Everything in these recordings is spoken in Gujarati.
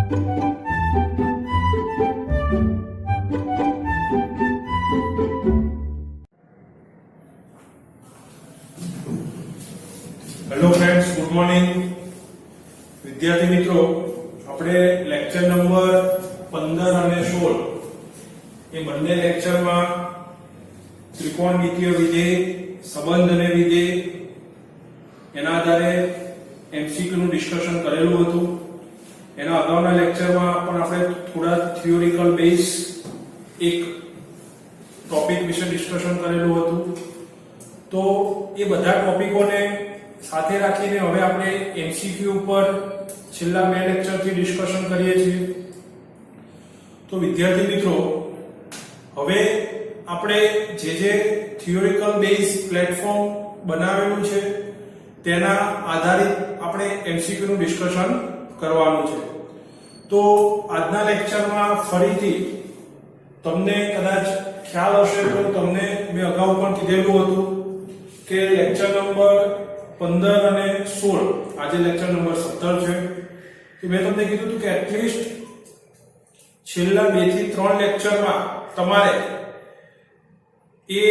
હેલો ફ્રેન્ડ્સ, ગુડ મોર્નિંગ વિદ્યાર્થી મિત્રો. આપણે લેક્ચર નંબર 15 અને 16 એ બંને લેક્ચરમાં ત્રિકોણમિતિય વિધેય, સંબંધ અને વિધેય એના આધારે એમસીક્યુ નું ડિસ્કશન કરેલું હતું. એના અગાઉના લેક્ચરમાં પણ આપણે થોડા થિયોરિકલ બેઝ એક ટોપિક વિશે ડિસ્કશન કરેલું હતું. તો એ બધા ટોપિકોને સાથે રાખીને હવે આપણે એમસીક્યુ ઉપર છેલ્લા બે લેક્ચરથી ડિસ્કશન કરીએ છીએ. તો વિદ્યાર્થી મિત્રો, હવે આપણે જે થિયોરિકલ બેઝ પ્લેટફોર્મ બનાવેલું છે તેના આધારિત આપણે એમસીક્યુ નું ડિસ્કશન કરવાનું છે. તો આજના લેક્ચરમાં ફરીથી તમને કદાચ ખ્યાલ હશે તો તમને મેં અગાઉ પણ કીધેલું હતું કે લેક્ચર નંબર 15 અને 16, આજે લેક્ચર નંબર 17 છે. તો મેં તમને કીધું હતું કે એટલીસ્ટ છેલ્લા 2 થી 3 લેક્ચરમાં તમારે એ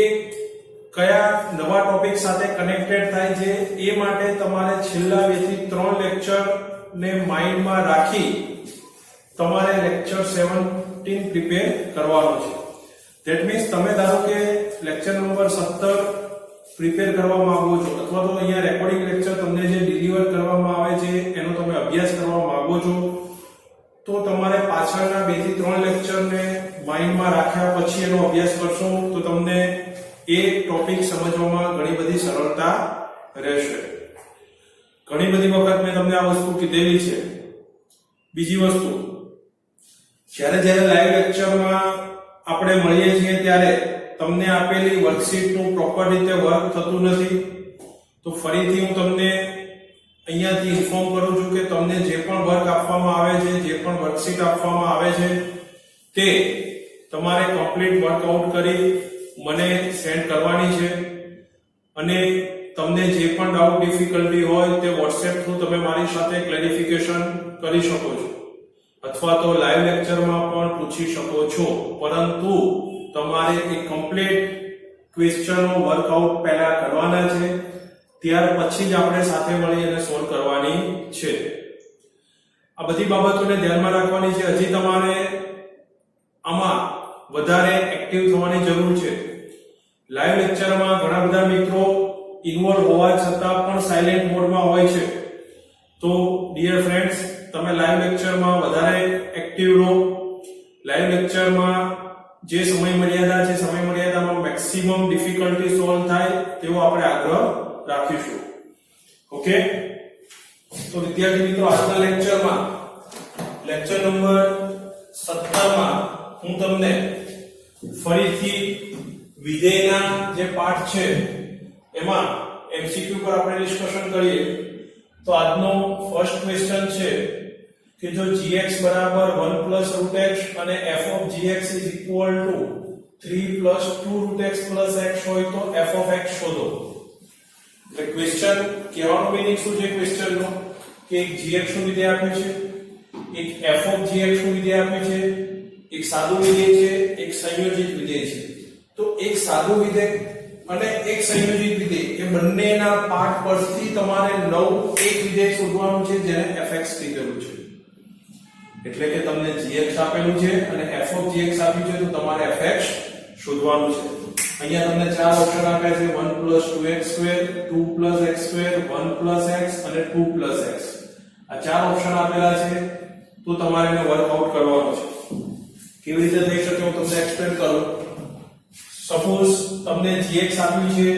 કયા નવા ટોપિક સાથે કનેક્ટેડ થાય છે એ માટે તમારે છેલ્લા 2 થી 3 લેક્ચર ને માઇન્ડમાં રાખી તમારે લેક્ચર 17 પ્રિપેર કરવાનો છે. ધેટ મીન્સ તમે ધારો કે લેક્ચર નંબર 17 પ્રિપેર કરવા માંગો છો, અથવા તો અહીંયા રેકોર્ડિંગ લેક્ચર તમને જે ડિલિવર કરવામાં આવે છે એનો તમે અભ્યાસ કરવા માંગો છો, તો તમારે પાછળના 2 થી 3 લેક્ચરને માઇન્ડમાં રાખ્યા પછી એનો અભ્યાસ કરશો તો તમને એ ટોપિક સમજવામાં ઘણી બધી સરળતા રહેશે. ઘણી બધી વખત મેં તમને આ વસ્તુ કીધેલી છે. બીજી વસ્તુ, જ્યારે લાઈવ લેક્ચરમાં આપણે મળીએ છીએ ત્યારે તમને આપેલી વર્કશીટનું પ્રોપર રીતે વર્ક થતું નથી. તો ફરીથી હું તમને અહીંયાથી ઇન્ફોર્મ કરું છું કે તમને જે પણ વર્ક આપવામાં આવે છે, જે પણ વર્કશીટ આપવામાં આવે છે તે તમારે કમ્પ્લીટ વર્કઆઉટ કરી મને સેન્ડ કરવાની છે. અને તમને જે પણ ડાઉટ, ડિફિકલ્ટી હોય તે WhatsApp થ્રુ તમે મારી સાથે ક્લેરિફિકેશન કરી શકો છો, અથવા તો લાઈવ લેક્ચરમાં પણ પૂછી શકો છો. પરંતુ તમારે એક કમ્પ્લીટ ક્વેશ્ચનનો વર્કઆઉટ પહેલા કરવાના છે, ત્યાર પછી જ આપણે સાથે મળી અને સોલ્વ કરવાની છે. આ બધી બાબતોને ધ્યાનમાં રાખવાની છે. હજી તમારે આમાં વધારે એક્ટિવ થવાની જરૂર છે. લાઈવ લેક્ચરમાં ઘણા બધા મિત્રો ઇન્વોલ્વ હોવા છતાં પણ સાયલેન્ટ મોડમાં હોય છે. તો ડિયર ફ્રેન્ડ્સ, તમે લાઈવ લેક્ચરમાં વધારે એક્ટિવ રહો. લાઈવ લેક્ચરમાં જે સમય મર્યાદા છે, સમય મર્યાદામાં મેક્સિમમ ડિફિકલ્ટી સોલ્વ થાય તેવો આપણે આગ્રહ રાખીશું. ઓકે? તો વિદ્યાર્થી મિત્રો, આજના લેક્ચરમાં લેક્ચર નંબર 17માં હું તમને ફરીથી વિધેયના જે પાઠ છે એમાં એમસીક્યુ પર આપણે ડિસ્કશન કરીએ. તો આજનો ફર્સ્ટ ક્વેશ્ચન છે કે જો gx બરાબર 1 + √x અને f of gx is equal to 3 + 2 √x + x હોય તો f of x શોધો. એટલે ક્વેશ્ચન કહેવાનો મીનિંગ શું છે ક્વેશ્ચનનો? કે એક gx નું વિધેય આપ્યું છે, એક f of gx નું વિધેય આપ્યું છે, એક સાદું વિધેય છે, એક સંયોજિત વિધેય છે. તો એક સાદું વિધેય અને એક સંયોજિત વિધેય એ બંનેના પાર્ટ પરથી તમારે નવું એક વિધેય શોધવાનું છે જેને fx કીધેલું છે. એટલે કે તમને gx આપેલું છે અને f of gx આપ્યું છે, તો તમારે fx શોધવાનું છે. અહીંયા તમને ચાર ઓપ્શન આપ્યા છે: 1 + 2x2, 2 + x2, 1 + x અને 2 + x. આ ચાર ઓપ્શન આપેલા છે. તો તમારે એને વર્કઆઉટ કરવાનું છે. કેવી રીતે થઈ શકે હું તમને એક્સપ્લેન કરું. સપોઝ તમને gx આપ્યું છે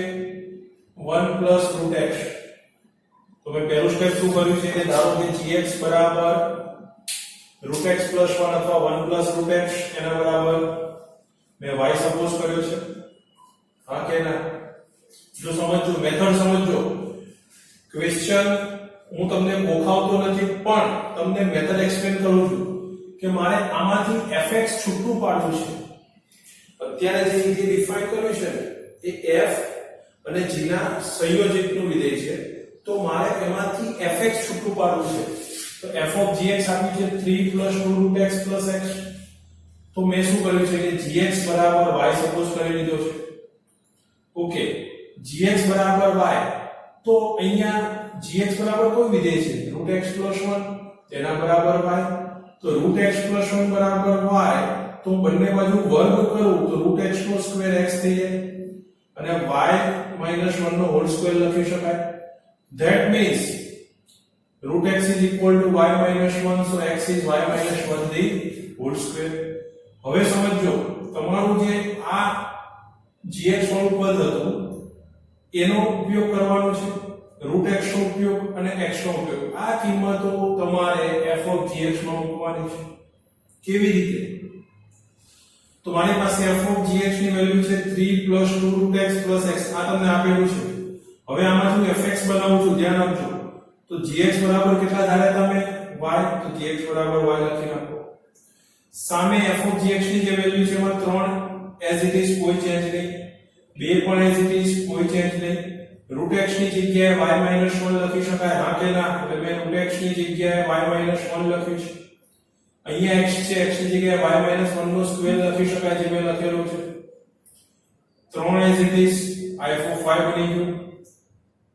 1 + √x. તો મેં પહેલું સ્ટેપ શું કર્યું છે કે ધારો કે gx બરાબર √x + 1 અથવા 1 + √x એના બરાબર મેં y સપોઝ કર્યો છે. હા કે ના? જો સમજો, મેથડ સમજો. ક્વેશ્ચન હું તમને ગોખાવતો નથી, પણ તમને મેથડ એક્સપ્લેન કરું છું કે મારે આમાંથી fx છૂટું પાડવું છે. અત્યારે જે ડિફાઇન કર્યું છે એ f અને g ના સંયોજિતનું વિધેય છે. તો મારે એમાંથી fx છૂટું પાડવું છે. તો f of gx આપ્યું છે 3 + 2 √x + x. તો મેં શું કર્યું છે કે gx બરાબર y સપોઝ કરી લીધો છે. ઓકે, gx બરાબર y. તો અહીંયા gx બરાબર કોઈ વિધેય છે √x + 1 તેના બરાબર y. તો √x + 1 બરાબર y. તો બંને બાજુ વર્ગ કરું તો √x² x થઈ જાય અને y - 1 નો હોલ સ્ક્વેર લખી શકાય. That means √x is equal to y - 1, so x is y - 1 the whole square. હવે સમજો, તમારું જે આ gx વાળું પદ હતું એનો ઉપયોગ કરવાનો છે, √x નો ઉપયોગ અને x નો ઉપયોગ. આ કિંમતો તમારે f of gx માં મૂકવાની છે. કેવી રીતે? તો મારી પાસે f of gx ની વેલ્યુ છે 3 + 2 √x + x. આ તમને આપેલું છે. હવે આમાંથી હું fx બનાવું છું, ધ્યાન આપજો. તો gx બરાબર કેટલા ધાર્યા તમે? y. તો gx બરાબર y લખી નાખો. સામે f of gx ની જે વેલ્યુ છે એમાં 3 as it is કોઈ ચેન્જ નહીં, 2 પણ as it is કોઈ ચેન્જ નહીં. √x ની જગ્યાએ y - 1 લખી શકાય, હા કે ના? એટલે મેં √x ની જગ્યાએ y - 1 લખ્યું છે. અહીંયા x છે, x ની જગ્યાએ y - 1 નો સ્ક્વેર લખી શકાય જે મેં લખેલું છે. 3 as it is I f of y બની ગયું.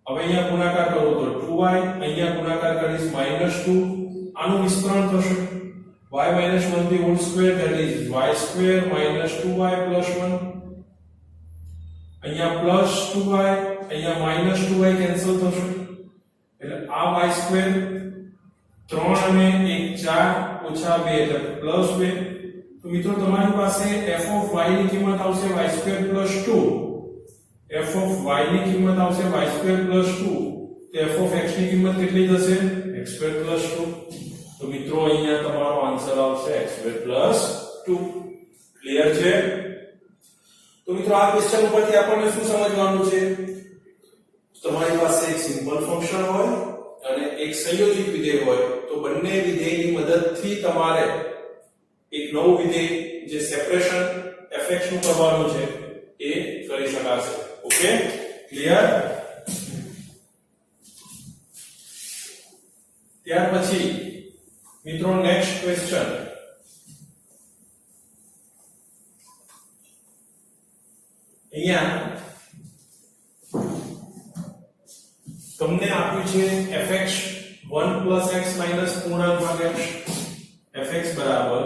હવે અહીંયા ગુણાકાર કરો તો 2y, અહીંયા ગુણાકાર કરીશ -2. આનું વિસ્તરણ થશે y - 1 the whole square, that is y² - 2y + 1. અહીંયા +2y, અહીંયા -2y કેન્સલ થશે એટલે આ y² 3 અને 1 4 - 2 એટલે +2. તો મિત્રો તમારી પાસે f of y ની કિંમત આવશે y² + 2. f of y ની કિંમત આવશે y² + 2. તો f of x ની કિંમત કેટલી થશે? x² + 2. તો મિત્રો અહીંયા તમારો આન્સર આવશે x² + 2. ક્લિયર છે? તો મિત્રો આ ક્વેશ્ચન ઉપરથી આપણને શું સમજવાનું છે? તમારી પાસે એક સિમ્પલ ફંક્શન હોય અને એક સંયોજિત વિધેય હોય તો બંને વિધેયની મદદથી તમારે એક નવું વિધેય જે સેપરેશન fx નું કરવાનું છે એ કરી શકાશે. Okay, clear? ત્યાર પછી મિત્રો નેક્સ્ટ ક્વેશ્ચન. અહીંયા તમને આપ્યું છે fx 1 + x - પૂર્ણાંક ભાગ x. fx બરાબર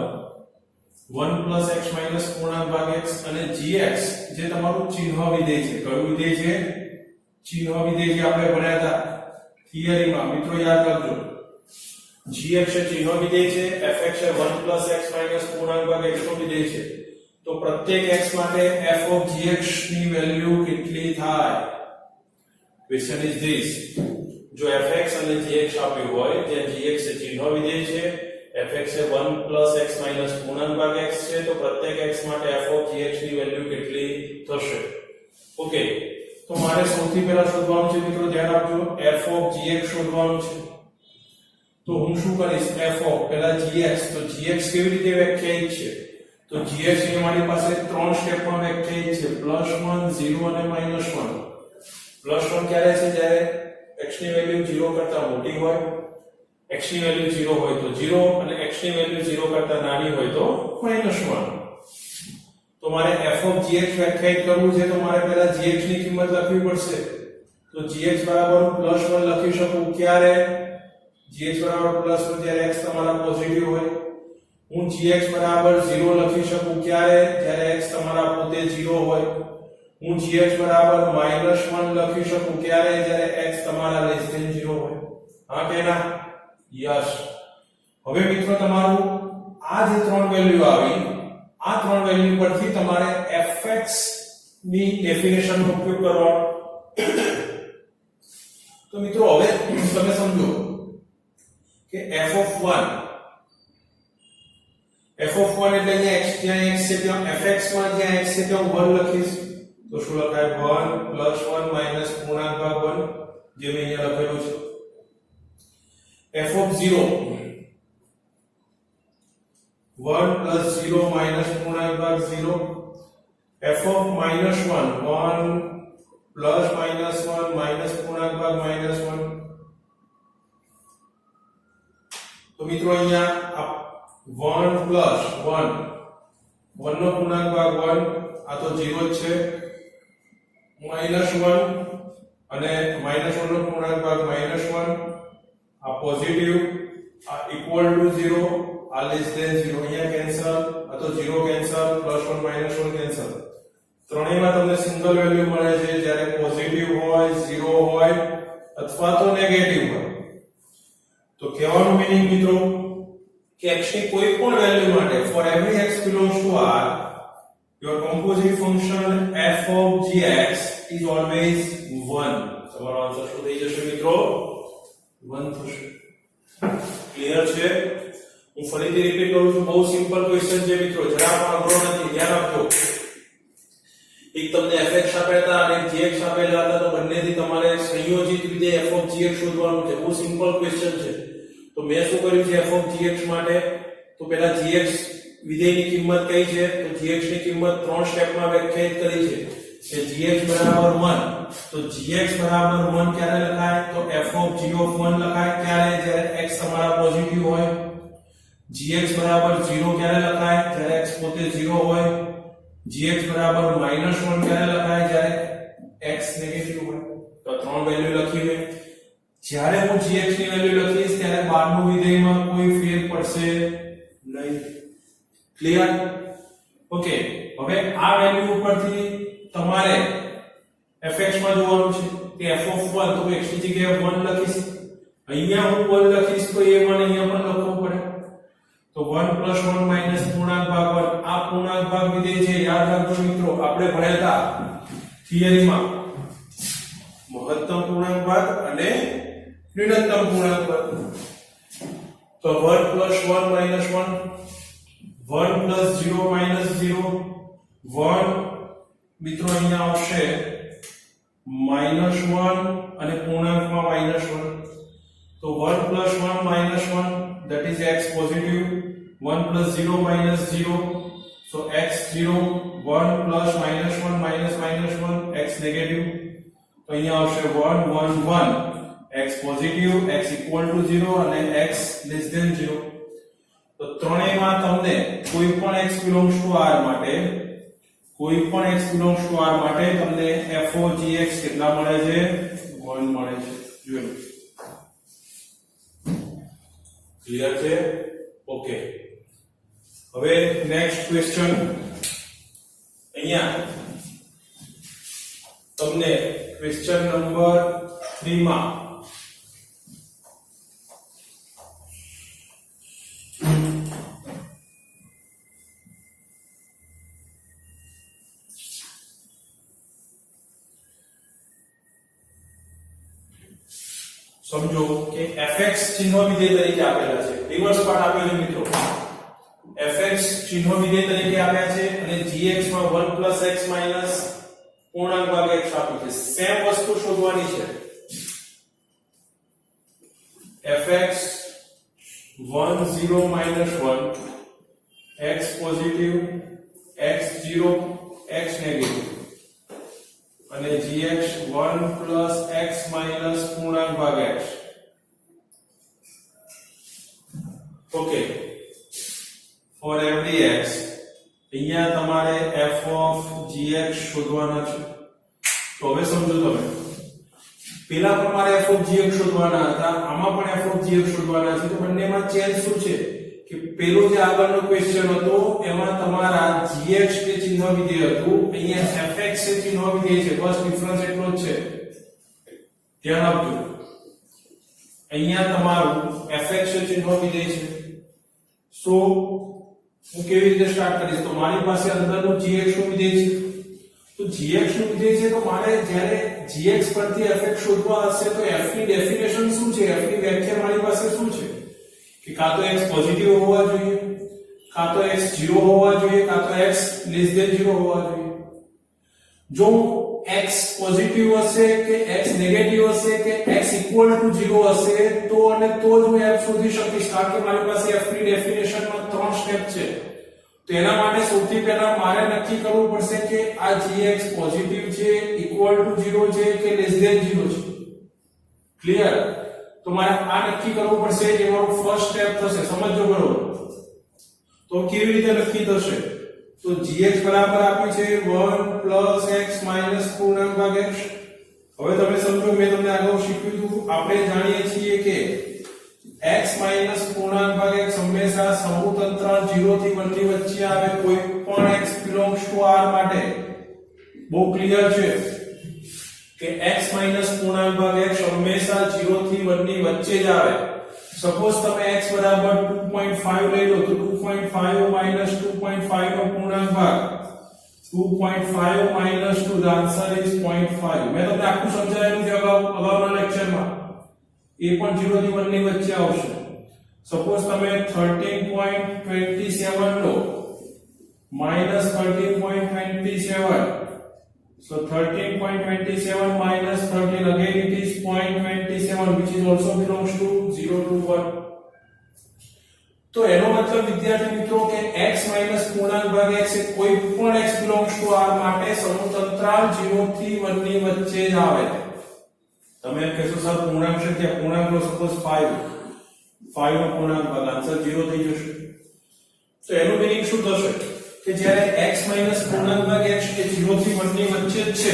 1 + x - પૂર્ણાંક ભાગ x અને gx જે તમારું ચિહ્ન વિધેય છે. કયું વિધેય છે? ચિહ્ન વિધેય જે આપણે ભણ્યા હતા થિયરીમાં. મિત્રો યાદ રાખજો, gx એ ચિહ્ન વિધેય છે, fx એ 1 + x - પૂર્ણાંક ભાગ x નો વિધેય છે. તો પ્રત્યેક x માટે f of gx ની વેલ્યુ કેટલી થાય? Question is this. જો fx અને gx આપ્યું હોય, જ્યાં gx એ ચિહ્ન વિધેય છે, fx એ 1 + x - પૂર્ણાંક ભાગ x છે, તો પ્રત્યેક x માટે f of gx ની વેલ્યુ કેટલી થશે? ઓકે, તો મારે સૌથી પહેલા શોધવાનું છે મિત્રો, ધ્યાન આપજો, f of gx શોધવાનું છે. તો હું શું કરીશ? f of પહેલા gx. તો gx કેવી રીતે વ્યાખ્યાયિત છે? તો gx એ મારી પાસે 3 સ્ટેપમાં વ્યાખ્યાયિત છે, +1 0 અને -1. +1 ક્યારે છે? જ્યારે x ની વેલ્યુ 0 કરતા મોટી હોય, x ની વેલ્યુ 0 હોય તો 0 અને x ની વેલ્યુ 0 કરતા નાની હોય તો -1. તો મારે f of gx વ્યાખ્યાયિત કરવું છે તો મારે પહેલા gx ની કિંમત લખવી પડશે. તો gx બરાબર +1 લખી શકું ક્યારે? gx બરાબર +1 જ્યારે x તમારા પોઝિટિવ હોય. હું gx બરાબર 0 લખી શકું ક્યારે? જ્યારે x તમારા પોતે 0 હોય. હું gx બરાબર -1 લખી શકું ક્યારે? જ્યારે x તમારા <0 હોય. હા કે ના? યસ. હવે મિત્રો તમારું આ જે 3 વેલ્યુ આવી, આ 3 વેલ્યુ પરથી તમારે fx ની ડેફિનેશન નો ઉપયોગ કરવાનો. તો મિત્રો હવે તમે સમજો કે f of 1 એટલે અહીંયા x જ્યાં x છે ત્યાં fx માં જ્યાં x છે ત્યાં 1 લખીશ. તો શું લખાય? 1 + 1 - પૂર્ણાંક ભાગ 1 જે મેં અહીંયા લખેલું છે. f of 0 1 + 0 - પૂર્ણાંક ભાગ 0. f of -1 1 + -1 - પૂર્ણાંક ભાગ -1. મિત્રો અહીંયા 1 પ્લસ 1 1 નો પૂર્ણાંક ભાગ 1 આ તો 0 જ છે, -1 અને -1 નો પૂર્ણાંક ભાગ -1 આ પોઝિટિવ, આ ઇક્વલ ટુ 0, આ લેસ ધેન 0, અહીંયા કેન્સલ, આ તો 0 કેન્સલ, +1 -1 કેન્સલ. ત્રણેયમાં તમને સિંગલ વેલ્યુ મળે છે જ્યારે પોઝિટિવ હોય, 0 હોય અથવા તો નેગેટિવ હોય. તો કહેવાનો મીનિંગ મિત્રો કે x ની કોઈ પણ વેલ્યુ માટે for every x belongs to R your composite function f of gx is always 1. તમારો આન્સર શું થઈ જશે મિત્રો? 1 થશે. ક્લિયર છે? હું ફરીથી રિપીટ કરું છું, બહુ સિમ્પલ ક્વેશ્ચન છે મિત્રો, જરા પણ અઘરો નથી, ધ્યાન આપજો. એક તમને fx આપેલા અને gx આપેલા હતા, તો બંનેથી તમારે સંયોજિત વિધેય f of gx શોધવાનું છે. બહુ સિમ્પલ ક્વેશ્ચન છે. તો મેં શું કર્યું છે f of gx માટે? તો પહેલા gx વિધેયની કિંમત કઈ છે? તો gx ની કિંમત 3 સ્ટેપમાં વ્યાખ્યાયિત કરી છે કે gx બરાબર 1. તો gx બરાબર 1 ક્યારે લખાય? તો f of g of 1 લખાય ક્યારે? જ્યારે x તમારા પોઝિટિવ હોય. gx બરાબર 0 ક્યારે લખાય? જ્યારે x પોતે 0 હોય. gx બરાબર -1 ક્યારે લખાય? જ્યારે x નેગેટિવ હોય. તો ત્રણ વેલ્યુ લખી મે. જ્યારે હું gx ની વેલ્યુ લખીશ ત્યારે બહારનું વિધેયમાં કોઈ ફેર પડશે નહીં. ક્લિયર? ઓકે. હવે આ વેલ્યુ ઉપરથી તમારે fx માં જોવાનું છે કે f of 1, તો x ની જગ્યાએ 1 લખીશ. અહીંયા હું 1 લખીશ તો a1 અહીંયા પણ લખવું પડે. તો 1 + 1 માઈનસ પૂર્ણાંક ભાગ 1, આ પૂર્ણાંક ભાગ વિધેય છે. યાદ રાખજો મિત્રો, આપણે ભણ્યા હતા થિયરીમાં મહત્તમ પૂર્ણાંક ભાગ અને ન્યૂનતમ પૂર્ણાંક ભાગ. તો 1 + 1 - 1, 1 + 0 - 0, 1 મિત્રો અહીંયા આવશે -1 અને પૂર્ણાંકમાં -1. તો 1 + 1 - 1 that is x positive, 1 + 0 - 0, so x 0, 1 + -1 - x negative. તો અહીંયા આવશે 1 1 1, x positive, x equal to 0 અને x less than 0. તો ત્રણેયમાં તમને કોઈ પણ x belongs to R માટે, કોઈ પણ x belongs to R માટે તમને f of gx કેટલા મળે છે? 1 મળે છે. જોયો. ક્લિયર છે? ઓકે. હવે નેક્સ્ટ ક્વેશ્ચન. અહીંયા તમને ક્વેશ્ચન નંબર 3 માં સમજો કે fx ચિહ્ન વિધેય તરીકે આપેલા છે. રિવર્સ પાર્ટ આપેલો મિત્રો. fx ચિહ્ન વિધેય તરીકે આપ્યા છે અને gx માં 1 + x માઈનસ પૂર્ણાંક ભાગ x આપ્યું છે. સેમ વસ્તુ શોધવાની છે. fx 1 0 - 1, x positive, x 0, x negative અને gx 1 + x માઈનસ પૂર્ણાંક ભાગ x. Okay. For every x અહીંયા તમારે f of gx શોધવાના છે. તો હવે સમજો તમે, પેલા પણ મારે f of gx શોધવાના હતા, આમાં પણ f of gx શોધવાના છે. તો બંનેમાં ચેન્જ શું છે કે પેલો જે આગળનો ક્વેશ્ચન હતો એમાં તમારા gx કે ચિહ્ન વિધેય હતું, અહીંયા fx છે ચિહ્ન વિધેય છે. બસ ડિફરન્સ એટલો જ છે. ધ્યાન આપજો. અહીંયા તમારું fx છે ચિહ્ન વિધેય છે. સો હું કેવી રીતે સ્ટાર્ટ કરીશ? તો મારી પાસે અંદરનું gx નું વિધેય છે. તો gx નું વિધેય છે તો મારે જ્યારે gx પરથી fx શોધવા હશે તો f ની ડેફિનેશન શું છે? f ની વ્યાખ્યા મારી પાસે શું છે કે કાં તો x પોઝિટિવ હોવા જોઈએ, કાં તો x 0 હોવા જોઈએ, કાં તો x less than 0 હોવા જોઈએ. જો x પોઝિટિવ હશે કે x નેગેટિવ હશે કે x equal to 0 હશે તો અને તો જ હું f શોધી શકીશ, કારણ કે મારી પાસે f ની ડેફિનેશનમાં 3 સ્ટેપ છે. તો એના માટે સૌથી પહેલા મારે નક્કી કરવું પડશે કે આ gx પોઝિટિવ છે, equal to 0 છે કે less than 0 છે. ક્લિયર? તો તો મારે આ નક્કી કરવું પડશે એ મારું ફર્સ્ટ સ્ટેપ થશે સમજો બરોબર તો કેવી રીતે નક્કી થશે તો gx બરાબર આપી છે 1 x પૂર્ણાંક ભાગ x હવે તમે સમજો મેં તમને આગળ શીખવ્યું હતું આપણે જાણીએ છીએ કે x પૂર્ણાંક ભાગ x હંમેશા સમૂહ અંતરાલ 0 થી 1 ની વચ્ચે આવે કોઈ પણ x belongs to r માટે બહુ ક્લિયર છે કે x પૂર્ણાંક ભાગ x હંમેશા 0 થી 1 ની વચ્ચે જ આવે સપોઝ તમે x બરાબર 2.5 લઈ લો તો 2.5 2.5 નો પૂર્ણાંક ભાગ 2.5 2 the answer is 0.5 મેં તમને આખું સમજાવ્યું છે અગાઉના લેક્ચરમાં એ પણ 0 થી 1 ની વચ્ચે આવશે સપોઝ તમે 13.27 લો -13.27 so 13.27 minus 13 again it is 0.27 which is also belongs to 0 to 1 તો એનો મતલબ વિદ્યાર્થી મિત્રો કે x પૂર્ણાંક ભાગ x એ કોઈ પણ x belongs to r માટે સમૂહ અંતરાલ 0 થી 1 ની વચ્ચે જ આવે તમે એમ કહેશો સર પૂર્ણાંક છે ત્યાં પૂર્ણાંક લો સપોઝ 5 નો પૂર્ણાંક ભાગ આન્સર 0 થઈ જશે તો એનું મીનિંગ શું થશે કે જ્યારે x પૂર્ણાંક ભાગ x એ 0 થી 1 ની વચ્ચે જ છે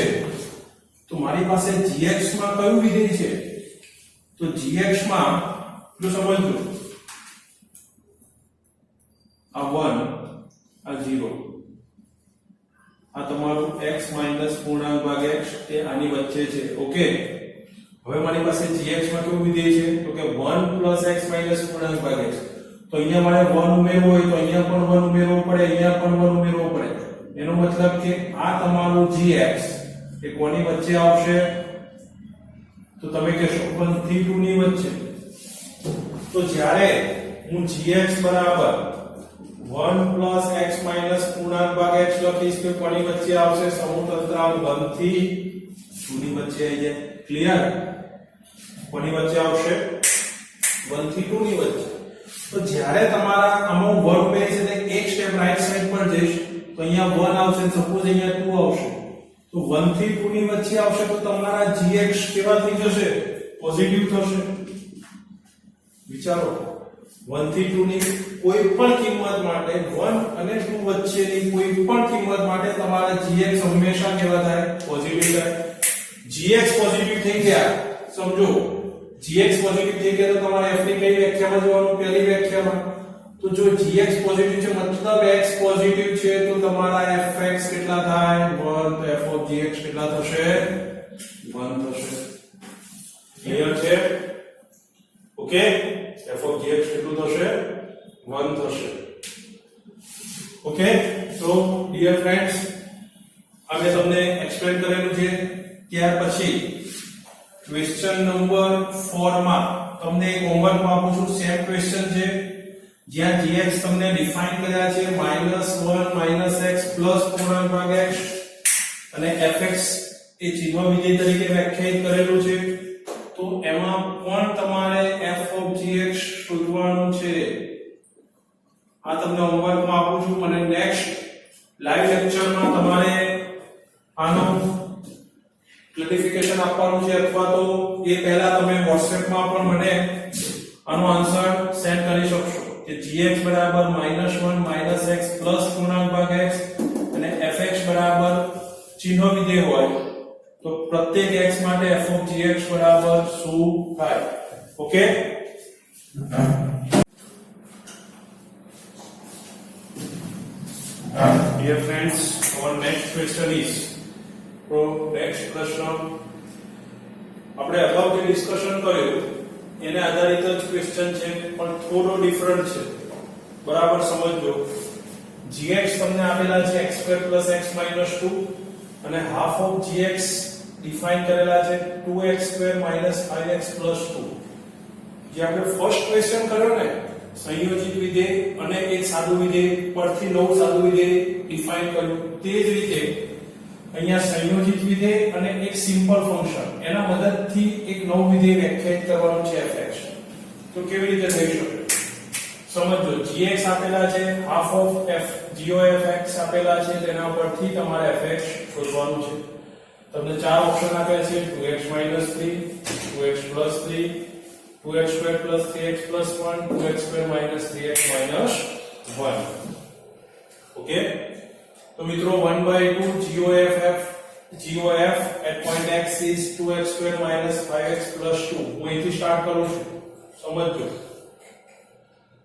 તો મારી પાસે gx માં કયું વિધેય છે તો gx માં જો સમજો આ 1 આ 0 આ તમારું x પૂર્ણાંક ભાગ x એ આની વચ્ચે છે ઓકે હવે મારી પાસે gx માં કેવું વિધેય છે તો કે 1 x પૂર્ણાંક ભાગ x તો અહીંયા મારે 1 ઉમેરવો હોય તો અહીંયા પણ 1 ઉમેરવો પડે અહીંયા પણ 1 ઉમેરવો પડે એનો મતલબ કે આ તમારું gx એ કોની વચ્ચે આવશે તો તમે કહેશો 1 થી 2 ની વચ્ચે તો જ્યારે હું gx બરાબર 1 x પૂર્ણાંક ભાગ x લખીશ તો કોની વચ્ચે આવશે સમૂહ અંતરાલ 1 થી 2 ની વચ્ચે આવી જાય ક્લિયર કોની વચ્ચે આવશે 1 થી 2 ની વચ્ચે તો જ્યારે તમારા આમાં વર્ગ બે છે તે એક સ્ટેપ રાઈટ સાઈડ પર જઈશ તો અહીંયા 1 આવશે સપોઝ અહીંયા 2 આવશે તો 1 થી 2 ની વચ્ચે આવશે તો તમારા gx કેવા થઈ જશે પોઝિટિવ થશે વિચારો 1 થી 2 ની કોઈ પણ કિંમત માટે 1 અને 2 વચ્ચેની કોઈ પણ કિંમત માટે તમારા gx હંમેશા કેવા થાય પોઝિટિવ થાય gx પોઝિટિવ થઈ ગયા સમજો gx પોઝિટિવ થઈ ગયા તો તમારે f ની કઈ વ્યાખ્યામાં જવાનું પહેલી વ્યાખ્યામાં તો જો gx પોઝિટિવ છે મતલબ x પોઝિટિવ છે તો તમારા fx કેટલા થાય 1 તો f of gx કેટલા થશે 1 થશે ક્લિયર છે ઓકે f of gx કેટલું થશે 1 થશે ઓકે તો ડિયર ફ્રેન્ડ્સ અમે તમને એક્સપ્લેન કરેલું છે ત્યાર પછી ક્વેશ્ચન નંબર 4 માં તમને એક હોમવર્ક આપું છું સેમ ક્વેશ્ચન છે જ્યાં gx તમને ડિફાઇન કર્યા છે -1 x પૂર્ણાંક ભાગ x અને fx એ ચિહ્ન વિધેય તરીકે વ્યાખ્યાયિત કરેલું છે તો એમાં પણ તમારે f of gx શોધવાનું છે આ તમને હોમવર્કમાં આપું છું અને નેક્સ્ટ લાઈવ લેક્ચરમાં તમારે આનો ક્લેરિફિકેશન આપવાનું છે અથવા તો એ પહેલા તમે WhatsApp માં પણ મને આનો આન્સર સેન્ડ કરી શકશો કે gx બરાબર -1 x પૂર્ણાંક ભાગ x અને fx બરાબર ચિહ્ન વિધેય હોય તો પ્રત્યેક x માટે f of gx બરાબર શું થાય okay dear friends our next question is તો નેક્સ્ટ પ્રશ્ન આપણે અગાઉ જે ડિસ્કશન કર્યું એને આધારિત જ ક્વેશ્ચન છે પણ થોડો ડિફરન્ટ છે બરાબર સમજો gx તમને આપેલા છે x2 x 2 અને હાફ ઓફ gx ડિફાઇન કરેલા છે 2x2 5x 2 જે આપણે ફર્સ્ટ ક્વેશ્ચન કર્યો ને સંયોજિત વિધેય અને એક સાદું વિધેય પરથી નવું સાદું વિધેય ડિફાઇન કર્યું તે જ રીતે અહીંયા સંયોજિત વિધેય અને એક સિમ્પલ ફંક્શન એના મદદથી એક નવું વિધેય વ્યાખ્યાયિત કરવાનું છે fx તો કેવી રીતે થઈ શકે સમજો gx આપેલા છે half of f g of x આપેલા છે તેના પરથી તમારે fx શોધવાનું છે તમને ચાર ઓપ્શન આપ્યા છે 2x 3 2x 3 2x square plus 3x plus 1, 2x square minus 3x minus 1. Okay? So મિત્રો 1/2 GOF at point x is 2x square minus 5x plus 2. હું અહીંથી સ્ટાર્ટ કરું છું, સમજજો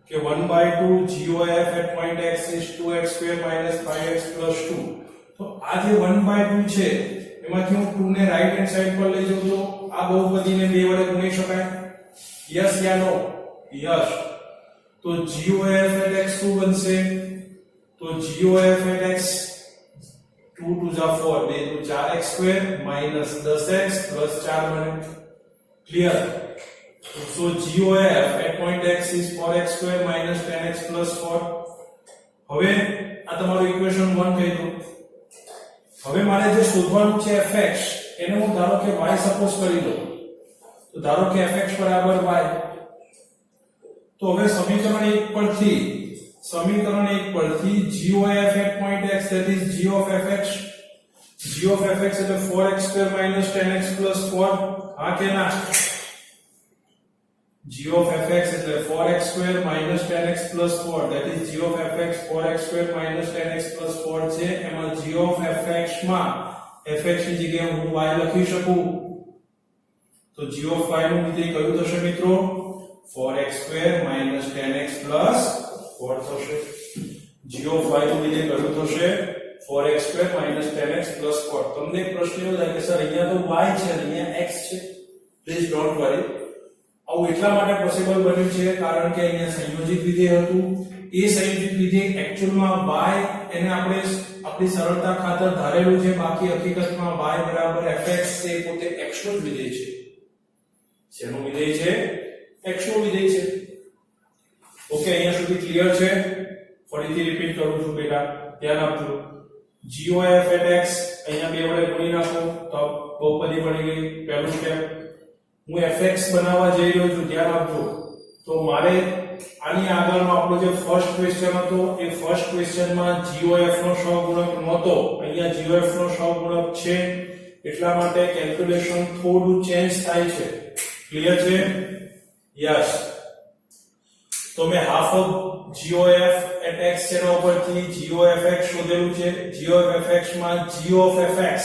કે 1/2 GOF at point x is 2x square minus 5x plus 2. તો આ જે 1/2 છે એમાંથી હું 2 ને રાઈટ હેન્ડ સાઈડ પર લઈ જાઉં તો આ બહુપદીને 2 વડે ગુણી શકાય? યસ યા નો? યસ. તો GOF at x શું બનશે? તો GOF at x 2 2 जा 4 2 2 4x square minus 10x plus 4 बने. Clear? So GOF at point x is 4x square minus 10x plus 4. હવે આ તમારું ઇક્વેશન 1 કહી દો. હવે મારે જે શોધવાનું છે fx એને હું ધારો કે y સપોઝ કરી દઉં. તો ધારો કે fx બરાબર y. તો હવે સમીકરણ 1 પરથી GOF at point x that is g of fx એટલે 4x square minus 10x plus 4. હા કે ના? g of fx એટલે 4x square minus 10x plus 4 that is g of fx 4x square minus 10x plus 4 છે. એમાં g of fx માં fx ની જગ્યાએ હું y લખી શકું. તો g of y નું વિધેય કયું થશે મિત્રો? 4x square minus 10x plus 4 થશે. g of y નું વિધેય કયું થશે? 4x square minus 10x plus 4. તમને એક પ્રશ્ન એવો થાય કે સર અહીંયા તો y છે અને અહીંયા x છે. Please don't worry. આવું એટલા માટે પોસિબલ બન્યું છે કારણ કે અહીંયા સંયોજિત વિધેય હતું. એ સંયોજિત વિધેય એક્ચ્યુઅલમાં y એને આપણે આપણી સરળતા ખાતર ધારેલું છે, બાકી હકીકતમાં y બરાબર fx છે પોતે x નું જ વિધેય છે. શેનું વિધેય છે? x નું વિધેય છે. ઓકે, અહીંયા સુધી ક્લિયર છે? ફરીથી રિપીટ કરું છું બેટા, ધ્યાન આપજો. GOF at x અહીંયા બે વડે ગુણી નાખો તો બહુપદી બની ગઈ. પહેલું સ્ટેપ. હું fx બનાવવા જઈ રહ્યો છું, ધ્યાન આપજો. તો મારે આની આગળનો આપણો જે ફર્સ્ટ ક્વેશ્ચન હતો એ ફર્સ્ટ ક્વેશ્ચનમાં GOF નો સહગુણક નહોતો. અહીંયા GOF નો સહગુણક છે એટલા માટે કેલ્ક્યુલેશન થોડું ચેન્જ થાય છે. ક્લિયર છે? યસ. તો મેં half of GOF at x જેના ઉપરથી GOFX શોધેલું છે. GOFX માં g of fx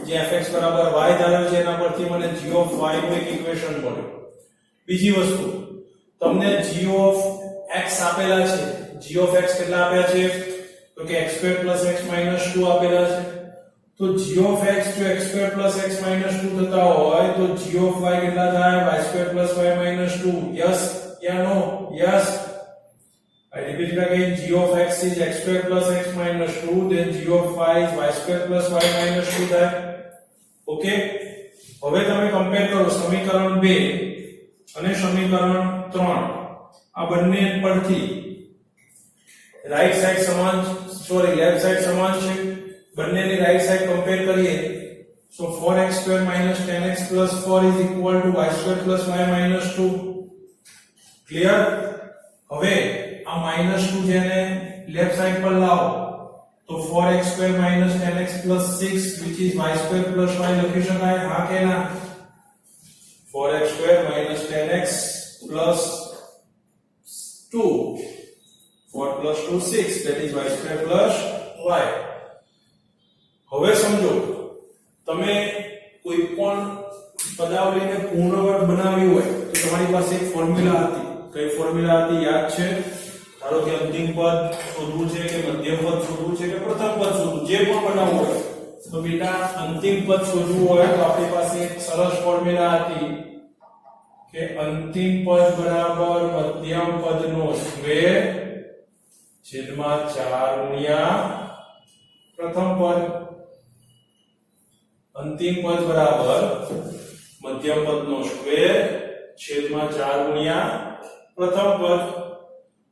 જે fx બરાબર y ધાર્યો છે એના પરથી મને g of y નું એક ઇક્વેશન મળ્યું. બીજી વસ્તુ, તમને g of x આપેલા છે. g of x કેટલા આપ્યા છે? તો કે x square plus x minus 2 આપેલા છે. તો g of x જો x square plus x minus 2 થતા હોય તો g of y કેટલા થાય? y square plus y minus 2. Yes યા no? Yes. I repeat it again. G of x is x square plus x minus 2. Then g of y is y square plus y minus 2 થાય. ઓકે, હવે તમે કમ્પેર કરો સમીકરણ 2 અને સમીકરણ 3. આ બંને પરથી રાઈટ સાઈડ સમાન, સોરી લેફ્ટ સાઈડ સમાન છે. બંનેની રાઈટ સાઈડ કમ્પેર કરીએ so 4x square minus 10x plus 4 is equal to y square plus y minus 2. Clear? હવે આ -2 જેને લેફ્ટ સાઈડ પર લાવો તો 4x square minus 10x plus 6 which is y square plus y લખી શકાય? હા કે ના? 4x square minus 10x plus 2 4 plus 2 6 that is y square plus y. હવે સમજો, તમે કોઈ પણ પદાવલીને પૂર્ણવર્ગ બનાવી હોય તો તમારી પાસે એક ફોર્મ્યુલા હતી. કઈ ફોર્મ્યુલા હતી યાદ છે? ધારો કે અંતિમ પદ શોધવું છે કે મધ્યમ પદ શોધવું છે કે પ્રથમ પદ શોધવું, જે પણ બનાવવું હોય તો બેટા અંતિમ પદ શોધવું હોય તો આપણી પાસે એક સરસ ફોર્મ્યુલા હતી કે અંતિમ પદ બરાબર મધ્યમ પદનો સ્ક્વેર છેદમાં 4 ગુણ્યા પ્રથમ પદ. અંતિમ પદ બરાબર મધ્યમ પદનો સ્ક્વેર છેદમાં 4 ગુણ્યા પ્રથમ પદ.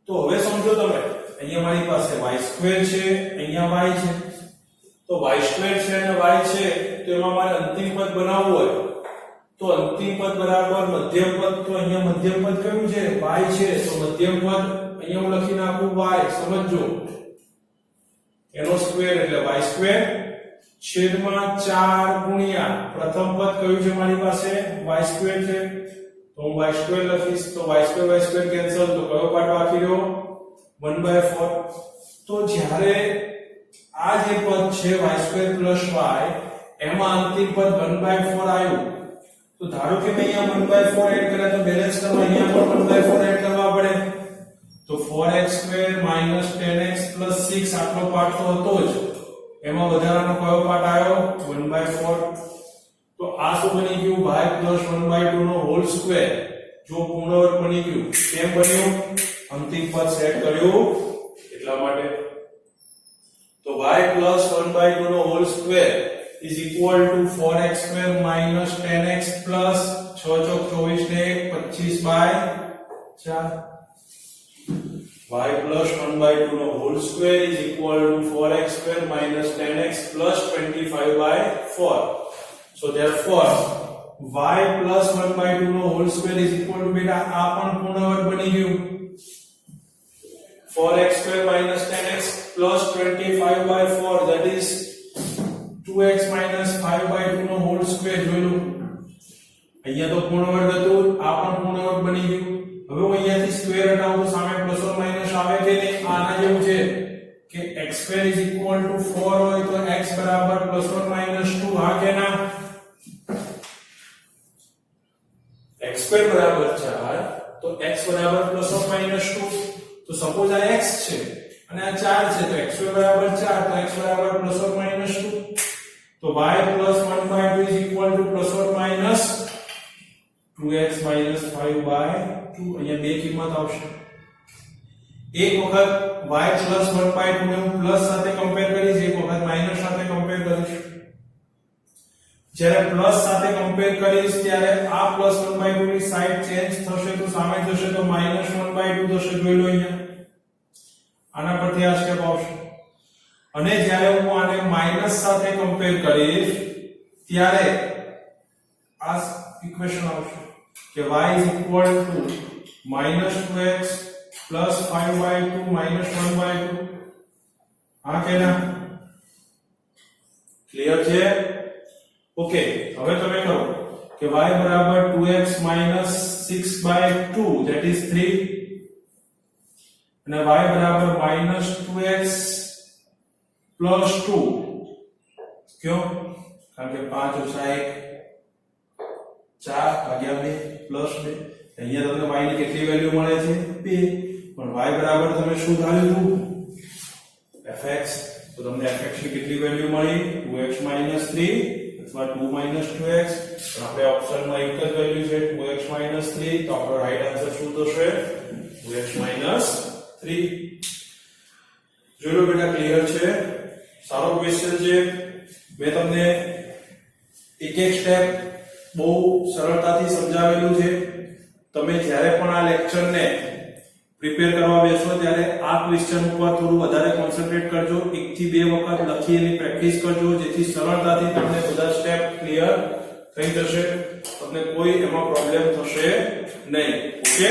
તો હવે સમજો તમે, અહીંયા મારી પાસે y સ્ક્વેર છે, અહીંયા y છે. તો y સ્ક્વેર છે અને y છે તો એમાં મારે અંતિમ પદ બનાવવું હોય તો અંતિમ પદ બરાબર મધ્યમ પદ. તો અહીંયા મધ્યમ પદ કયું છે? y છે. તો મધ્યમ પદ અહીંયા હું લખી નાખું y. સમજો, એનો સ્ક્વેર એટલે y સ્ક્વેર છેદમાં 4 ગુણ્યા પ્રથમ પદ કયું છે મારી પાસે? y સ્ક્વેર છે. तो હું y² લખીશ તો y² કેન્સલ તો કયો પાર્ટ બાકી રહ્યો 1/4 તો જ્યારે આ જે પદ છે y² y એમાં અંતિમ પદ 1/4 આવ્યું તો ધારો કે મેં અહીંયા 1/4 એડ કર્યા તો બેલેન્સ કરવા અહીંયા પણ 1/4 એડ કરવા પડે તો 4x² 10x 6 આટલો પાર્ટ તો હતો જ એમાં વધારાનો કયો પાર્ટ આવ્યો 1/4 તો આ શું બની ગયું y + 1/2 નો હોલ સ્ક્વેર જો પૂર્ણ વર્ગ બની ગયું કેમ બન્યું અંતિમ પદ સેટ કર્યું એટલા માટે તો y + 1/2 નો whole square is equal to 4x² - 10x plus 6 * 24 ને 25/4 y + 1/2 નો whole square is equal to 4x² - 10x plus 25/4 so therefore y + 1/2 નો whole square is equal to બેટા આ પણ પૂર્ણ વર્ગ બની ગયું 4x² - 10x plus 25/4 that is 2x - 5/2 નો હોલ સ્ક્વેર જોયું અહીંયા તો પૂર્ણ વર્ગ હતું આ પણ પૂર્ણ વર્ગ બની ગયું હવે હું અહીંયાથી સ્ક્વેર હટાવું તો સામે પ્લસ ઓર માઈનસ આવે કે નહીં આના જેવું છે કે x² = 4 હોય તો x બરાબર +or -2 હા કે ના x² બરાબર 4 તો x બરાબર +or -2 તો સપોઝ આ x છે અને આ 4 છે તો x² બરાબર 4 તો x બરાબર +or -2 તો y + 1/2 is equal to +or -2x - 5/2 અહીંયા બે કિંમત આવશે એક વખત y + 1/2 ને હું પ્લસ સાથે કમ્પેર કરીશ એક વખત માઈનસ સાથે કમ્પેર કરીશ જ્યારે પ્લસ સાથે કમ્પેર કરીશ ત્યારે આ +1/2 ની સાઈડ ચેન્જ થશે તો સામે જશે તો -1/2 થશે જોઈ લો અહીંયા આના પરથી આ સ્ટેપ આવશે અને જ્યારે હું આને માઈનસ સાથે કમ્પેર કરીશ ત્યારે આ ઇક્વેશન આવશે કે y = -2x + 5/2 - 1/2 હા કે ના ક્લિયર છે ઓકે હવે તમે કરો કે y બરાબર 2x - 6/2 that is 3 અને y બરાબર -2x + 2 क्यों કારણ કે 5 - 1 4 ભાગ્યા 2 પ્લસ 2 અહીંયા તમને y ની કેટલી વેલ્યુ મળે છે 2 પણ y બરાબર તમે શું ધાર્યું હતું fx તો તમને fx ની કેટલી વેલ્યુ મળી 2x - 3 અથવા 2 - 2x પણ આપણે ઓપ્શનમાં એક જ વેલ્યુ છે 2x - 3 તો આપણો રાઈટ આન્સર શું થશે 2x - 3 જોઈ લો બેટા ક્લિયર છે સારો ક્વેશ્ચન છે મેં તમને એક એક સ્ટેપ બહુ સરળતાથી સમજાવેલું છે તમે જ્યારે પણ આ લેક્ચરને પ્રિપેર કરવા બેસો ત્યારે આ ક્વેશ્ચન ઉપર થોડું વધારે કોન્સન્ટ્રેટ કરજો એક થી બે વખત લખી એની પ્રેક્ટિસ કરજો જેથી સરળતાથી તમને બધા સ્ટેપ ક્લિયર થઈ જશે તમને કોઈ એમાં પ્રોબ્લેમ થશે નહીં ઓકે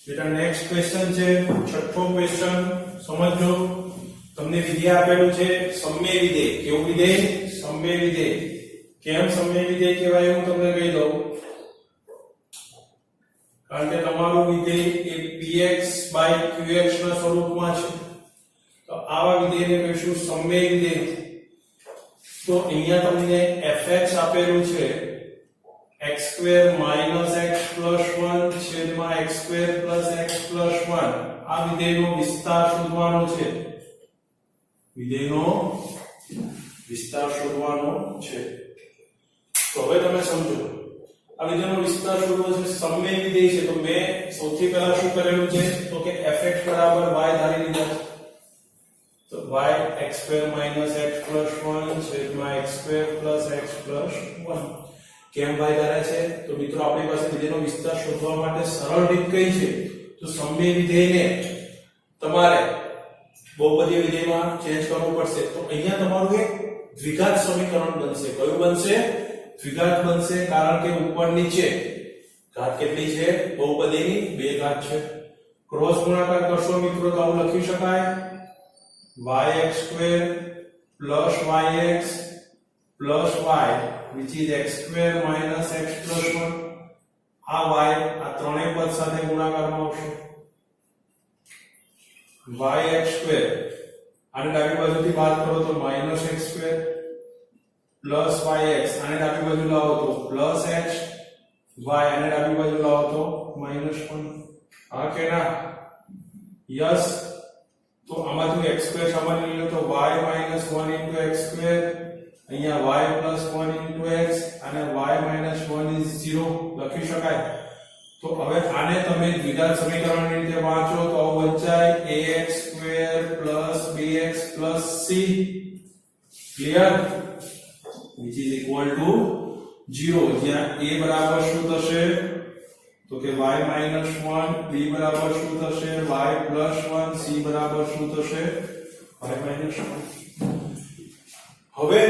બેટા નેક્સ્ટ ક્વેશ્ચન છે છઠ્ઠો ક્વેશ્ચન સમજો તમને વિધેય આપેલું છે સમય વિધેય કેવું વિધેય સમય વિધેય કેમ સમય વિધેય કહેવાય હું તમને કહી દઉં કારણ કે તમારું વિધેય એ px/qx ના સ્વરૂપમાં છે તો આવા વિધેયને કહીશું સમય વિધેય તો અહીંયા તમને fx આપેલું છે x² - x + 1 છેદમાં x² + x + 1 આ વિધેયનો વિસ્તાર શોધવાનો છે વિધેયનો વિસ્તાર શોધવાનો છે તો હવે તમે સમજો આ વિધેયનો વિસ્તાર શોધવો છે સમય વિધેય છે તો મેં સૌથી પહેલા શું કરેલું છે તો કે fx = y ધારી લીધા તો y x² - x + 1 છેદમાં x² + x + 1 કેમ y કરે છે? તો મિત્રો આપણી પાસે વિધેયનો વિસ્તાર શોધવા માટે સરળ રીત કઈ છે? તો સમય વિધેયને તમારે બહુપદીય વિધેયમાં ચેન્જ કરવું પડશે. તો અહીંયા તમારું એક દ્વિઘાત સમીકરણ બનશે. કયું બનશે? દ્વિઘાત બનશે, કારણ કે ઉપર નીચે ઘાત કેટલી છે? બહુપદીની 2 ઘાત છે. ક્રોસ ગુણાકાર કરશો મિત્રો તો આવું લખી શકાય yx² + yx plus y which is x² minus x plus 1. આ y આ ત્રણેય પદ સાથે ગુણાકારમાં આવશે. yx² આને ડાબી બાજુથી બાદ કરો તો -x² plus yx આને ડાબી બાજુ લાવો તો +x, y આને ડાબી બાજુ લાવો તો -1. હા કે ના? યસ. તો આમાંથી x² સામાન્ય લો તો y - 1 x², અહીંયા y + 1 x અને y - 1 is 0 લખી શકાય. તો હવે આને તમે દ્વિઘાત સમીકરણની રીતે વાંચો તો આવું વંચાય ax² + bx + c clear, which is equal to 0. જ્યાં a બરાબર શું થશે? તો કે y - 1, b બરાબર શું થશે? y + 1, c બરાબર શું થશે? y - 1. હવે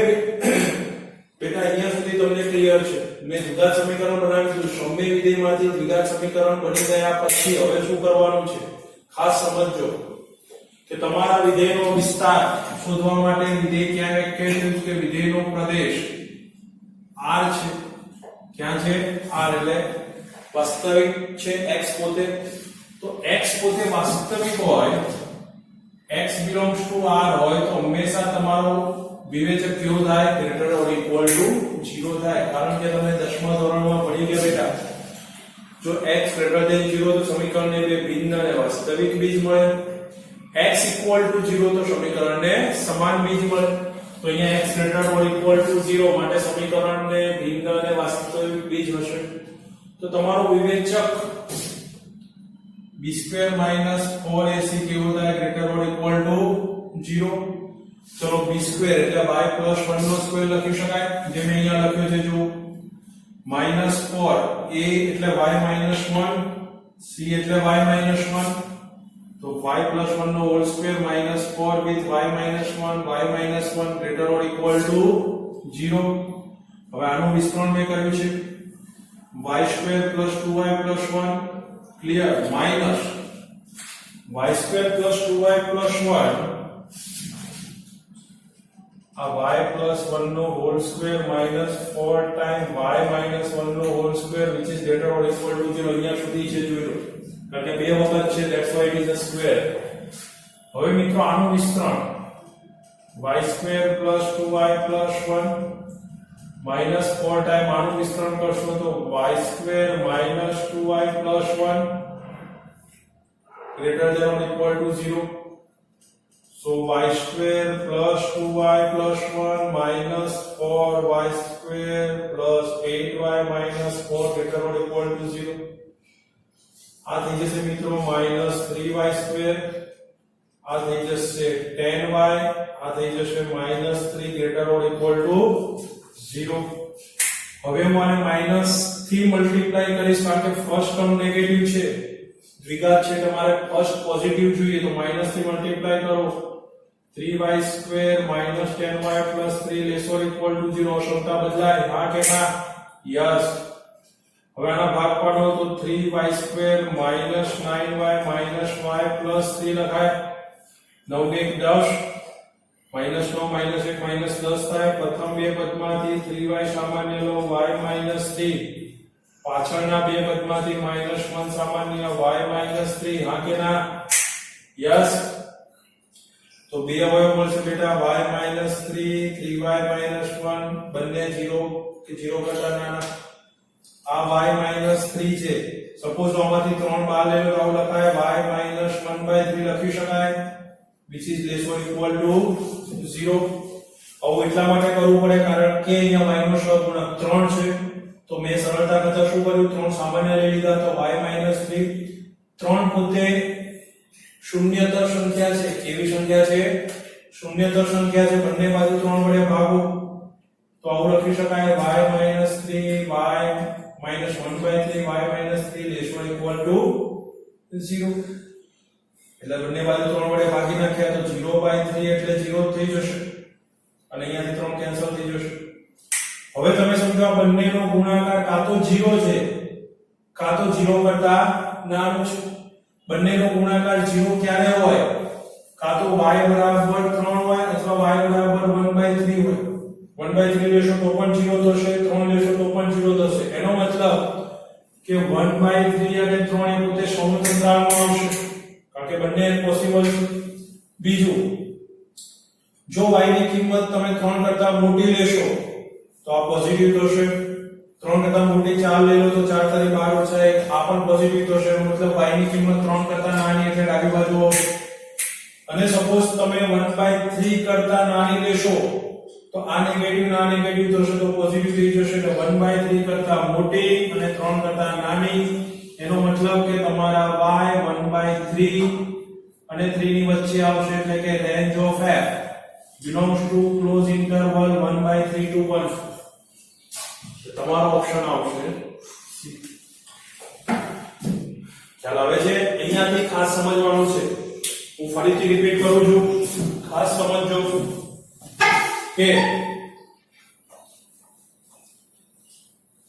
બેટા અહીંયા સુધી તમને ક્લિયર છે. મેં દ્વિઘાત સમીકરણ બનાવી દીધું. સમય વિધેયમાંથી દ્વિઘાત સમીકરણ બની ગયા પછી હવે શું કરવાનું છે? ખાસ સમજજો કે તમારા વિધેયનો વિસ્તાર શોધવા માટે વિધેય ક્યાં વ્યાખ્યાયિત છે? કે વિધેયનો પ્રદેશ r છે. ક્યાં છે? r એટલે વાસ્તવિક છે x પોતે. તો x પોતે વાસ્તવિક હોય, x belongs to r હોય તો હંમેશા તમારો વિવેચક કયો થાય? ગ્રેટર ઓર ઇક્વલ ટુ 0 થાય. કારણ કે તમે 10મા ધોરણમાં ભણી ગયા બેટા, જો x ગ્રેટર ધેન 0 તો સમીકરણને બે ભિન્ન અને વાસ્તવિક બીજ મળે, x ઇક્વલ ટુ 0 તો સમીકરણને સમાન બીજ મળે. તો અહીંયા x greater or equal to 0 માટે સમીકરણને ભિન્ન અને વાસ્તવિક બીજ હશે. તો તમારો વિવેચક b² - 4ac કેવો થાય? Greater or equal to 0. ચલો b² એટલે y + 1 નો સ્ક્વેર લખી શકાય, જે મેં અહીંયા લખ્યો છે. જો -4 a એટલે y - 1, c એટલે y - 1, તો y + 1 નો whole square -4 with y - 1 greater or equal to 0. હવે આનું વિસ્તરણ મેં કર્યું છે y² + 2y + 1 clear, minus y² + 2y + 1 આ y + 1 નો હોલ સ્ક્વેર -4 ટાઈમ y - 1 નો whole square which is greater or equal to 0. અહીંયા સુધી છે, જોઈ લો, કારણ કે બે વખત છે, that's why it is a square. હવે મિત્રો આનું વિસ્તરણ y² + 2y + 1 -4 ટાઈમ આનું વિસ્તરણ કરશો તો y² - 2y + 1 greater than or equal to 0. So y² + 2y + 1 -4y² + 8y - 4 greater or equal to 0. આ થઈ જશે મિત્રો -3y², આ થઈ જશે 10y, આ થઈ જશે -3 greater or equal to 0. હવે હું આને - થી મલ્ટીપ્લાય કરીશ, કારણ કે ફર્સ્ટ ટર્મ નેગેટિવ છે, દ્વિઘાત છે, તમારે ફર્સ્ટ પોઝિટિવ જોઈએ તો - થી મલ્ટીપ્લાય કરો 3y² - 10y + 3 less or equal to 0. અસમતા બદલાય, હા કે ના? યસ. હવે આના ભાગ પાડો તો 3y² - 9y - y + 3 લખાય. 9 ને 10, -9 - 1 -10 થાય. પ્રથમ બે પદમાંથી 3y સામાન્ય લો, y - 3. પાછળના બે પદમાંથી -1 સામાન્ય, y - 3. હા કે ના? યસ. તો બે અવયવ મળશે બેટા, y - 3, 3y - 1, બંને 0 કે 0 કરતા નાના. આ y - 3 છે. સપોઝ આમાંથી 3 બહાર લઈ લો તો આવું લખાય y - 1/3 લખી શકાય, which is less or equal to 0. આવું એટલા માટે કરવું પડે કારણ કે અહીંયા y નો સહગુણક 3 છે. તો મેં સરળતા ખાતર શું કર્યું? 3 સામાન્ય લઈ લીધા. તો y - 3, 3 પોતે શૂન્યતર સંખ્યા છે. કેવી સંખ્યા છે? શૂન્યતર સંખ્યા છે. બંને બાજુ 3 વડે ભાગો તો આવું લખી શકાય y - 3 y - 1/3 y - 3 less or equal to 0. એટલે બંને બાજુ 3 વડે ભાગી નાખ્યા તો 0/3 એટલે 0 થઈ જશે અને અહીંયાથી 3 કેન્સલ થઈ જશે. હવે તમે સમજો આ બંનેનો ગુણાકાર કાં તો 0 છે કાં તો 0 કરતા નાનો છે. બંનેનો ગુણાકાર 0 ક્યારે હોય? કાં તો y બરાબર 3 હોય અથવા y બરાબર 1/3 હોય. 1/3 લેશો તો પણ 0 થશે, 3 લેશો તો પણ 0 થશે. એનો મતલબ કે 1/3 અને 3 એ પોતે સમતંત્રાલમાં આવશે કારણ કે બંને પોસિબલ છે. બીજું, જો y ની કિંમત તમે 3 કરતા મોટી લેશો તો આ પોઝિટિવ થશે. 3 કરતા મોટી 4 લઈ લો તો 4 તારી 12 - 1 આ પણ પોઝિટિવ થશે. મતલબ y ની કિંમત 3 કરતા નાની એટલે ડાબી બાજુ આવશે. અને સપોઝ તમે 1/3 કરતા નાની લેશો તો આ નેગેટિવ ના નેગેટિવ થશે તો પોઝિટિવ થઈ જશે. એટલે 1/3 કરતા મોટી અને 3 કરતા નાની એનો મતલબ કે તમારા y 1/3 અને 3 ની વચ્ચે આવશે એટલે કે range of f belongs to close interval 1/3 to 1. તમારો ઓપ્શન આવશે C. ખ્યાલ આવે છે? અહીંયાથી ખાસ સમજવાનું છે. હું ફરીથી રિપીટ કરું છું, ખાસ સમજજો કે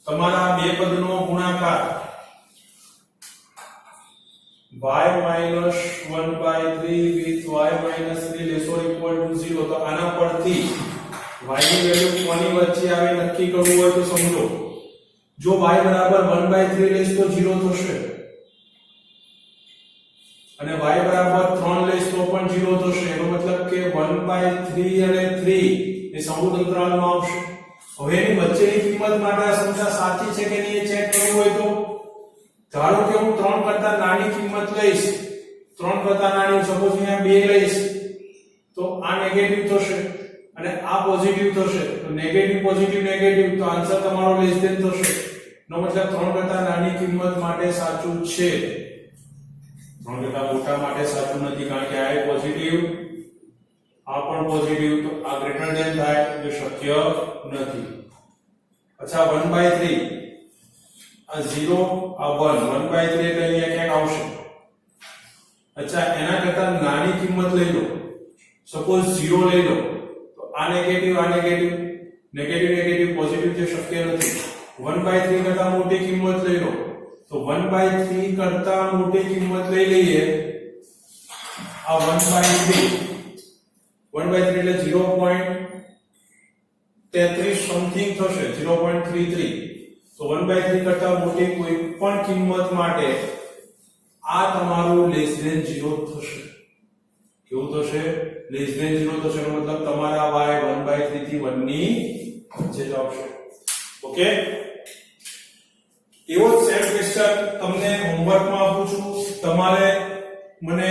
તમારા બે પદનો ગુણાકાર y - 1/3 with y - 3 less or equal to 0. તો આના પરથી y ની વેલ્યુ કોની વચ્ચે આવે નક્કી કરવું હોય તો સમજો. જો y બરાબર 1/3 લેશ તો 0 થશે અને y બરાબર 3 લેશ તો પણ 0 થશે. એનો મતલબ કે 1/3 અને 3 એ સમતંત્રાલમાં આવશે. હવે એની વચ્ચેની કિંમત માટે આ સંખ્યા સાચી છે કે નહીં એ ચેક કરવું હોય તો ધારો કે હું 3 કરતા નાની કિંમત લઈશ, 3 કરતા નાની સપોઝ અહીંયા 2 લઈશ તો આ નેગેટિવ થશે અને આ પોઝિટિવ થશે. તો નેગેટિવ પોઝિટિવ નેગેટિવ તો આન્સર તમારો લેસ ધેન થશે. નો મતલબ 3 કરતા નાની કિંમત માટે સાચું છે, 3 કરતા મોટા માટે સાચું નથી કારણ કે આ પોઝિટિવ આ પણ પોઝિટિવ તો આ ગ્રેટર ધેન થાય જે શક્ય નથી. અચ્છા 1/3 આ 0 આ 1 1/3 એટલે અહીંયા ક્યાંક આવશે. અચ્છા એના કરતા નાની કિંમત લઈ લો, સપોઝ 0 લઈ લો તો આ નેગેટિવ નેગેટિવ નેગેટિવ પોઝિટિવ જે શક્ય નથી. 1/3 કરતા મોટી કિંમત લઈ લો તો 1/3 કરતા મોટી કિંમત લઈ લઈએ. આ 1/3 એટલે 0.33 સમથિંગ થશે, 0.33. તો 1/3 કરતા મોટી કોઈ પણ કિંમત માટે આ તમારું લેસ ધેન 0 થશે. કેવું થશે? લેસ ધેન 0 થશે. એનો મતલબ તમારા y 1/3 થી 1 ની વચ્ચે જ આવશે. ઓકે, એવો જ સેમ ક્વેશ્ચન તમને હોમવર્કમાં આપું છું. તમારે મને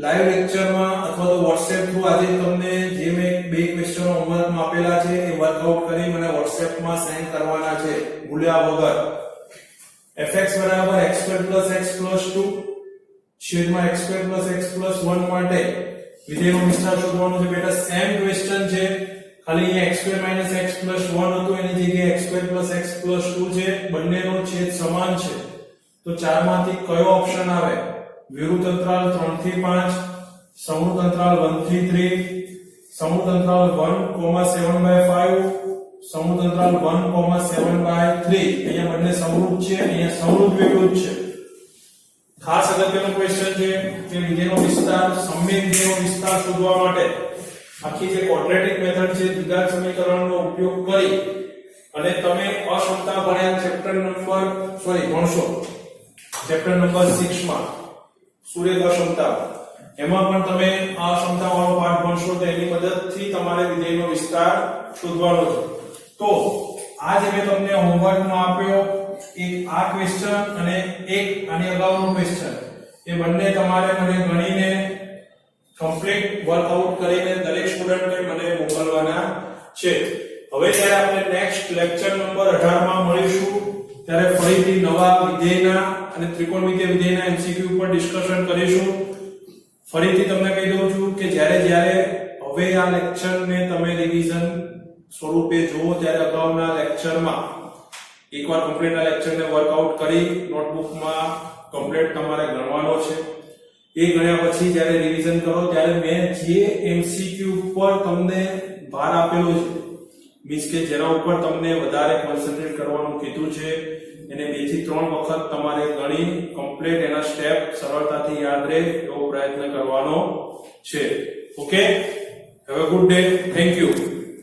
લાઈવ લેક્ચરમાં અથવા તો WhatsApp થ્રુ આજે તમને જે મેં બે ક્વેશ્ચનો હોમવર્કમાં આપેલા છે એ વર્કઆઉટ કરી મને WhatsAppમાં સેન્ડ કરવાના છે ભૂલ્યા વગર. fx બરાબર x2 + x+2 છેદમાં x2 + x+1 માટે વિધેયનો વિસ્તાર શોધવાનો છે. બેટા સેમ ક્વેશ્ચન છે, ખાલી અહીંયા x2 - x+1 હતું એની જગ્યાએ x2 + x+2 છે. બંનેનો છેદ સમાન છે તો 4 માંથી કયો ઓપ્શન આવે? વિરુદ્ધ અંતરાલ 3 થી 5, સમૃદ્ધ અંતરાલ 1 થી 3, સમૃદ્ધ અંતરાલ 1,7/5, સમૃદ્ધ અંતરાલ 1,7/3. અહીંયા બંને સમૃદ્ધ છે, અહીંયા સમૃદ્ધ વિરુદ્ધ છે. ખાસ અગત્યનો ક્વેશ્ચન છે કે વિધેયનો વિસ્તાર સમમિત વિધેયનો વિસ્તાર શોધવા માટે આખી જે ક્વોડ્રેટિક મેથડ છે દ્વિઘાત સમીકરણનો ઉપયોગ કરી અને તમે અસમતા ભણ્યા ભણશો ચેપ્ટર નંબર 6 માં સુરેખ અસમતા. એમાં પણ તમે આ અસમતા વાળો પાઠ ભણશો તો એની મદદથી તમારે વિધેયનો વિસ્તાર શોધવાનો છે. તો આ જે મેં તમને હોમવર્કમાં આપ્યો એક આ ક્વેશ્ચન અને એક આની અગાઉનો ક્વેશ્ચન એ બંને તમારે મને ગણીને કમ્પ્લીટ વર્કઆઉટ કરીને દરેક સ્ટુડન્ટને મને મોકલવાના છે. હવે જ્યારે આપણે નેક્સ્ટ લેક્ચર નંબર 18 માં મળીશું ત્યારે ફરીથી નવા વિધેયના અને ત્રિકોણમિતિય વિધેયના MCQ ઉપર ડિસ્કશન કરીશું. ફરીથી તમને કહી દઉં છું કે જ્યારે હવે આ લેક્ચરને તમે રિવિઝન સ્વરૂપે જુઓ ત્યારે અગાઉના લેક્ચરમાં એકવાર કમ્પ્લીટ આ લેક્ચરને વર્કઆઉટ કરી નોટબુકમાં કમ્પ્લીટ તમારે ગણવાનો છે. એ ગણ્યા પછી જ્યારે રિવિઝન કરો ત્યારે મેં જે એમસીક્યુ ઉપર તમને ભાર આપેલો છે, મીન્સ કે જેના ઉપર તમને વધારે કોન્સન્ટ્રેટ કરવાનું કીધું છે, એને 2 થી 3 વખત તમારે ગણી કમ્પ્લીટ એના સ્ટેપ સરળતાથી યાદ રહે એવો પ્રયત્ન કરવાનો છે. Okay, have a good day. Thank you.